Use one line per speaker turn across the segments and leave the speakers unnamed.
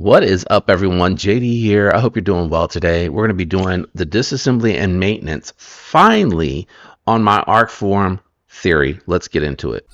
What is up, everyone? JD here. I hope you're doing well today. We're going to be doing the disassembly and maintenance finally on my Arcform Theory. Let's get into it.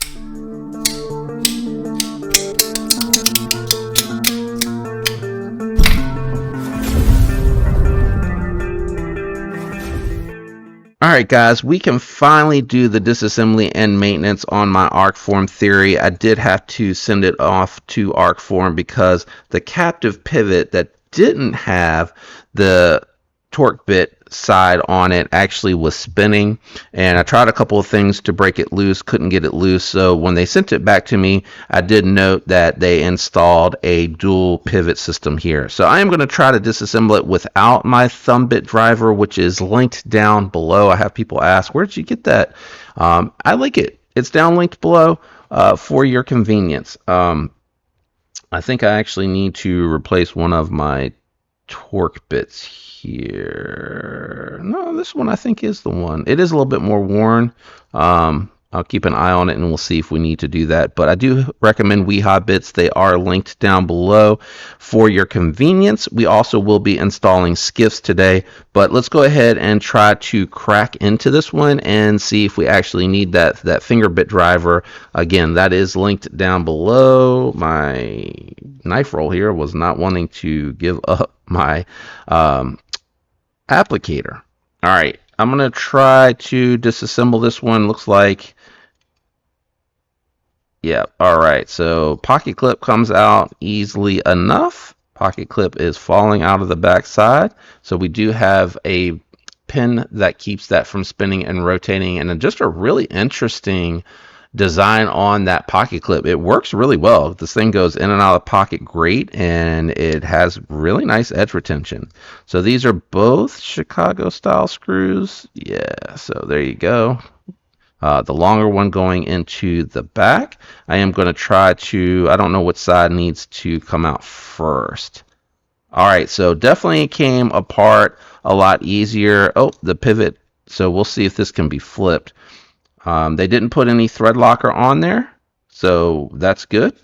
Alright guys, we can finally do the disassembly and maintenance on my Arcform Theory. I did have to send it off to Arcform because the captive pivot that didn't have the torque bit side on it actually was spinning, and I tried a couple of things to break it loose, couldn't get it loose. So when they sent it back to me, I did note that they installed a dual pivot system here. So I am going to try to disassemble it without my thumb bit driver, which is linked down below. I have people ask, where did you get that? I link it. It's down linked below for your convenience. I think I actually need to replace one of my torque bits here. No, this one I think is the one. It is a little bit more worn. I'll keep an eye on it and we'll see if we need to do that. But I do recommend Weehaw bits. They are linked down below for your convenience. We also will be installing skiffs today, but let's go ahead and try to crack into this one and see if we actually need that finger bit driver. Again, that is linked down below. My knife roll here was not wanting to give up my applicator. All right, I'm gonna try to disassemble this one. Looks like, yeah, all right, so pocket clip comes out easily enough. Pocket clip is falling out of the back side, so we do have a pin that keeps that from spinning and rotating, and just a really interesting design on that pocket clip. It works really well. This thing goes in and out of the pocket great, and it has really nice edge retention. So these are both Chicago style screws. Yeah, so there you go. The longer one going into the back. I am going to try to, I don't know which side needs to come out first. All right, so definitely came apart a lot easier. Oh, the pivot. So we'll see if this can be flipped. They didn't put any thread locker on there, so that's good.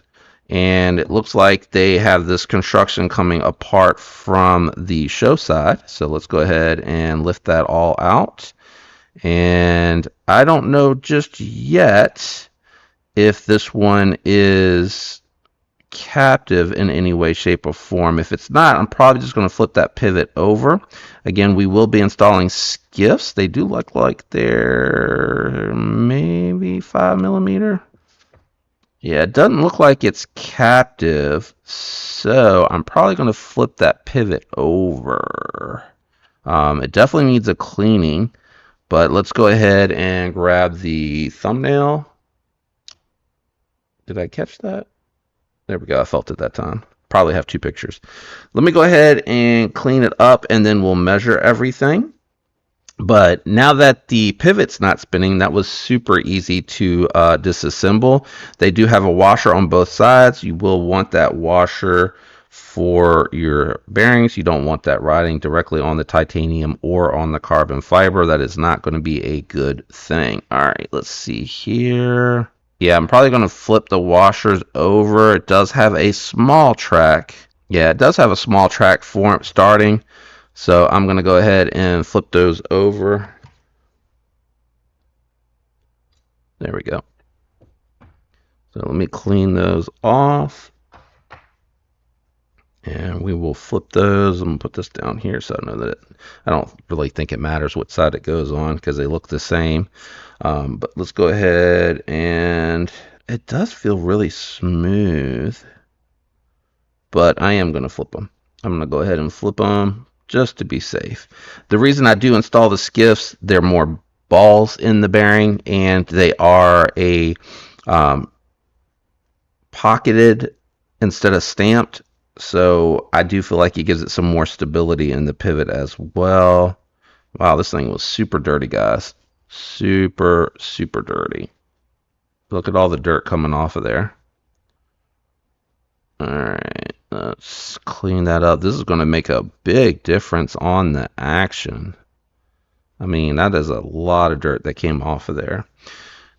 And it looks like they have this construction coming apart from the show side. So let's go ahead and lift that all out. And I don't know just yet if this one is captive in any way, shape, or form. If it's not, I'm probably just going to flip that pivot over. Again, we will be installing skiffs. They do look like they're maybe 5mm. Yeah, it doesn't look like it's captive, so I'm probably going to flip that pivot over. It definitely needs a cleaning, but let's go ahead and grab the thumbnail. Did I catch that? There we go. I felt it that time. Probably have two pictures. Let me go ahead and clean it up, and then we'll measure everything. But now that the pivot's not spinning, that was super easy to disassemble. They do have a washer on both sides. You will want that washer for your bearings. You don't want that riding directly on the titanium or on the carbon fiber. That is not going to be a good thing. All right, let's see here. Yeah, I'm probably going to flip the washers over. It does have a small track. Yeah, it does have a small track for starting. So I'm going to go ahead and flip those over. There we go. So let me clean those off. And we will flip those. I'm going to put this down here so I know that I don't really think it matters what side it goes on because they look the same. But let's go ahead, and it does feel really smooth. But I am going to flip them. I'm going to go ahead and flip them just to be safe. The reason I do install the skiffs, they're more balls in the bearing, and they are a pocketed instead of stamped. So I do feel like it gives it some more stability in the pivot as well. Wow, this thing was super dirty, guys. Super, super dirty. Look at all the dirt coming off of there. All right, let's clean that up. This is going to make a big difference on the action. I mean, that is a lot of dirt that came off of there.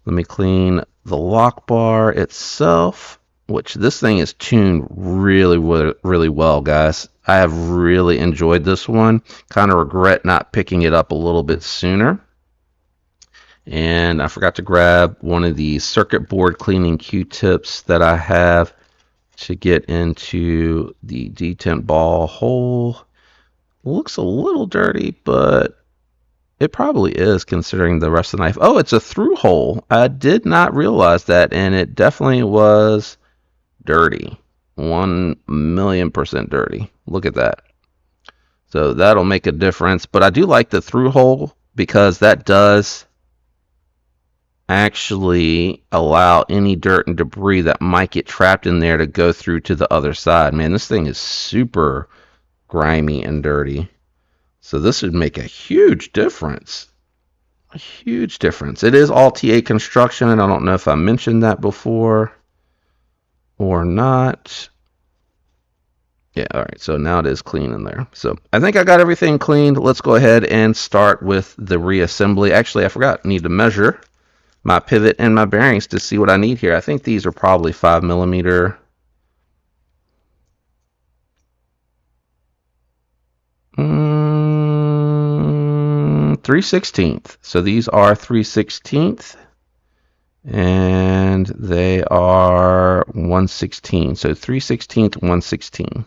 Let me clean the lock bar itself. which this thing is tuned really, really well, guys. I have really enjoyed this one. Kind of regret not picking it up a little bit sooner. And I forgot to grab one of the circuit board cleaning Q-tips that I have to get into the detent ball hole. Looks a little dirty, but it probably is considering the rest of the knife. Oh, it's a through hole. I did not realize that, and it definitely was dirty. 1,000,000% dirty. Look at that. So that'll make a difference. But I do like the through hole because that does actually allow any dirt and debris that might get trapped in there to go through to the other side. Man, this thing is super grimy and dirty. So this would make a huge difference. A huge difference. It is all TA construction, and I don't know if I mentioned that before or not. Yeah, all right, so now it is clean in there. So I think I got everything cleaned. Let's go ahead and start with the reassembly. Actually, I forgot. I need to measure my pivot and my bearings to see what I need here. I think these are probably 5mm. 3/16. So these are 3/16, and they are 1/16. So 3/16, 1/16.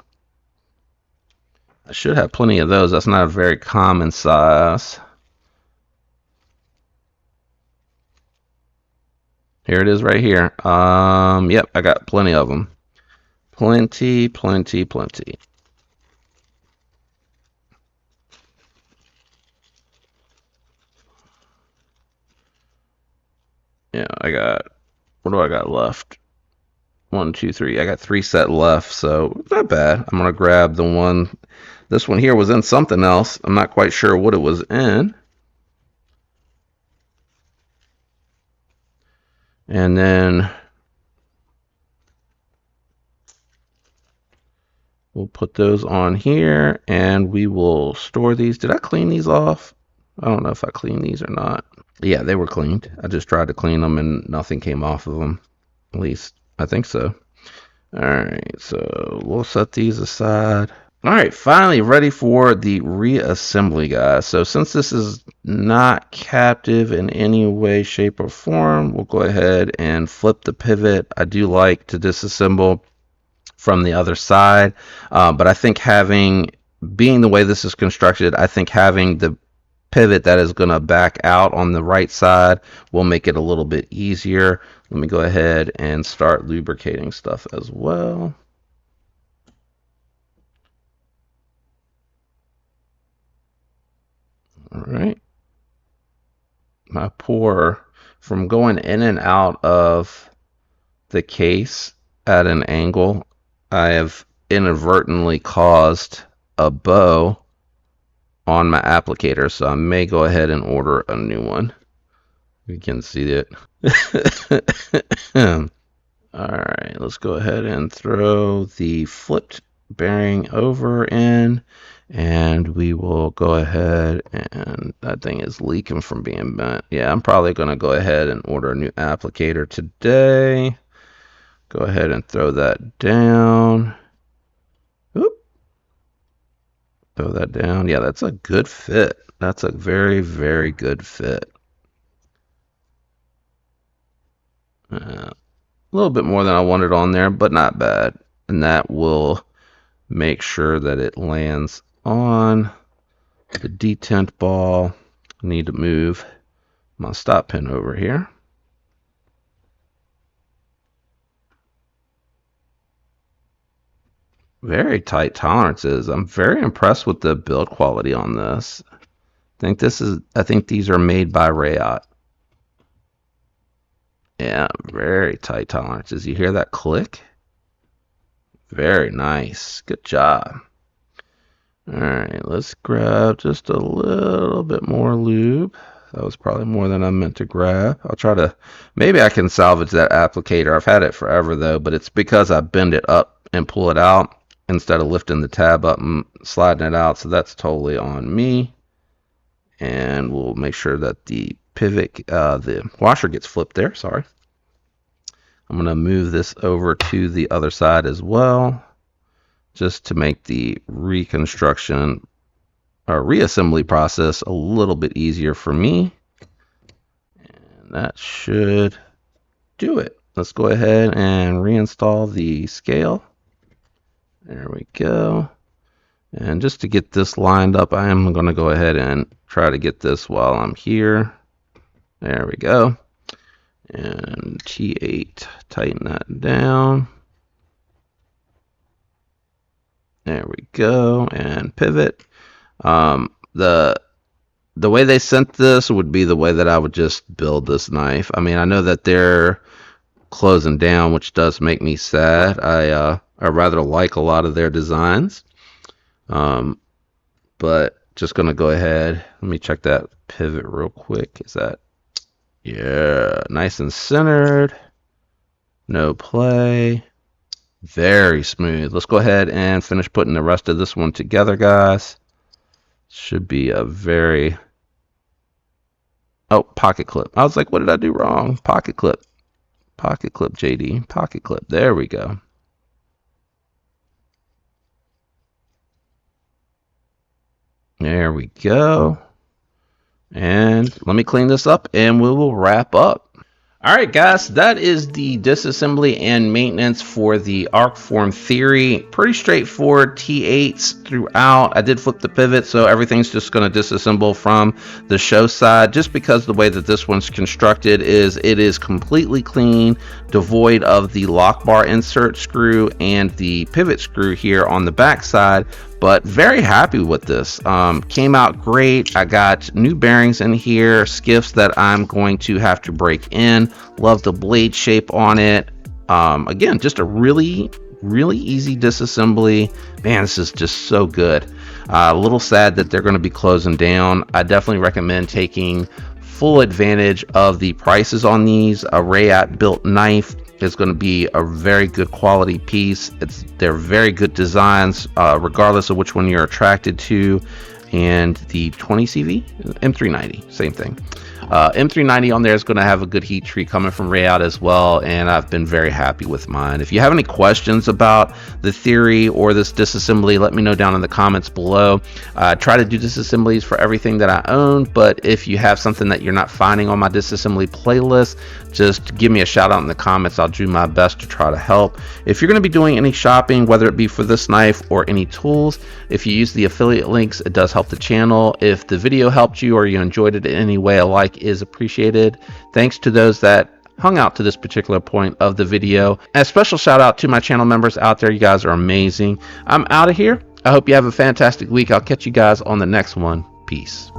I should have plenty of those. That's not a very common size. Here it is right here. Yep, I got plenty of them. Plenty, plenty, plenty. Yeah, I got, what do I got left? 1, 2, 3. I got 3 set left, so not bad. I'm gonna grab the one. This one here was in something else. I'm not quite sure what it was in. And then we'll put those on here, and we will store these. Did I clean these off? I don't know if I cleaned these or not. Yeah, they were cleaned. I just tried to clean them and nothing came off of them. At least I think so. All right, so we'll set these aside. All right, finally ready for the reassembly, guys. So since this is not captive in any way, shape, or form, we'll go ahead and flip the pivot. I do like to disassemble from the other side, but I think being the way this is constructed, I think having the pivot that is going to back out on the right side will make it a little bit easier. Let me go ahead and start lubricating stuff as well. All right. My pour from going in and out of the case at an angle, I have inadvertently caused a bow on my applicator, so I may go ahead and order a new one. You can see it. Alright, let's go ahead and throw the flipped bearing over in, and we will go ahead, and that thing is leaking from being bent. Yeah, I'm probably going to go ahead and order a new applicator today. Go ahead and throw that down. Oop. Throw that down. Yeah, that's a good fit. That's a very, very good fit. A little bit more than I wanted on there, but not bad. And that will make sure that it lands on the detent ball. I need to move my stop pin over here. Very tight tolerances. I'm very impressed with the build quality on this. I think these are made by Rayot. Yeah, very tight tolerances. You hear that click? Very nice. Good job. Alright, let's grab just a little bit more lube. That was probably more than I meant to grab. I'll try to, maybe I can salvage that applicator. I've had it forever though, but it's because I bend it up and pull it out instead of lifting the tab up and sliding it out. So that's totally on me. And we'll make sure that the pivot, the washer gets flipped there, sorry. I'm going to move this over to the other side as well, just to make the reconstruction or reassembly process a little bit easier for me. And that should do it. Let's go ahead and reinstall the scale. There we go. And just to get this lined up, I am going to go ahead and try to get this while I'm here. There we go. And T8, tighten that down. There we go. And pivot. The way they sent this would be the way that I would just build this knife. I mean, I know that they're closing down, which does make me sad. I rather like a lot of their designs. But just gonna go ahead. Let me check that pivot real quick. Is that, yeah, nice and centered. No play. Very smooth. Let's go ahead and finish putting the rest of this one together, guys. Should be a very... Oh, pocket clip. I was like, what did I do wrong? Pocket clip. Pocket clip, JD. Pocket clip. There we go. There we go. And let me clean this up and we will wrap up. All right, guys, that is the disassembly and maintenance for the Arcform Theory. Pretty straightforward T8s throughout. I did flip the pivot, so everything's just going to disassemble from the show side, just because the way that this one's constructed is it is completely clean, devoid of the lock bar insert screw and the pivot screw here on the back side. But very happy with this. Came out great. I got new bearings in here, skiffs that I'm going to have to break in. Love the blade shape on it. Again, just a really easy disassembly. Man, this is just so good. A little sad that they're going to be closing down. I definitely recommend taking full advantage of the prices on these. A Rayat built knife is going to be a very good quality piece. They're very good designs, regardless of which one you're attracted to. And the 20 CV, M390, same thing. M390 on there is going to have a good heat treat coming from Rayat as well, and I've been very happy with mine. If you have any questions about the Theory or this disassembly, let me know down in the comments below. I try to do disassemblies for everything that I own, but if you have something that you're not finding on my disassembly playlist, just give me a shout out in the comments. I'll do my best to try to help. If you're going to be doing any shopping, whether it be for this knife or any tools, if you use the affiliate links, it does help the channel. If the video helped you or you enjoyed it in any way, a like is appreciated. Thanks to those that hung out to this particular point of the video. And a special shout out to my channel members out there. You guys are amazing. I'm out of here. I hope you have a fantastic week. I'll catch you guys on the next one. Peace.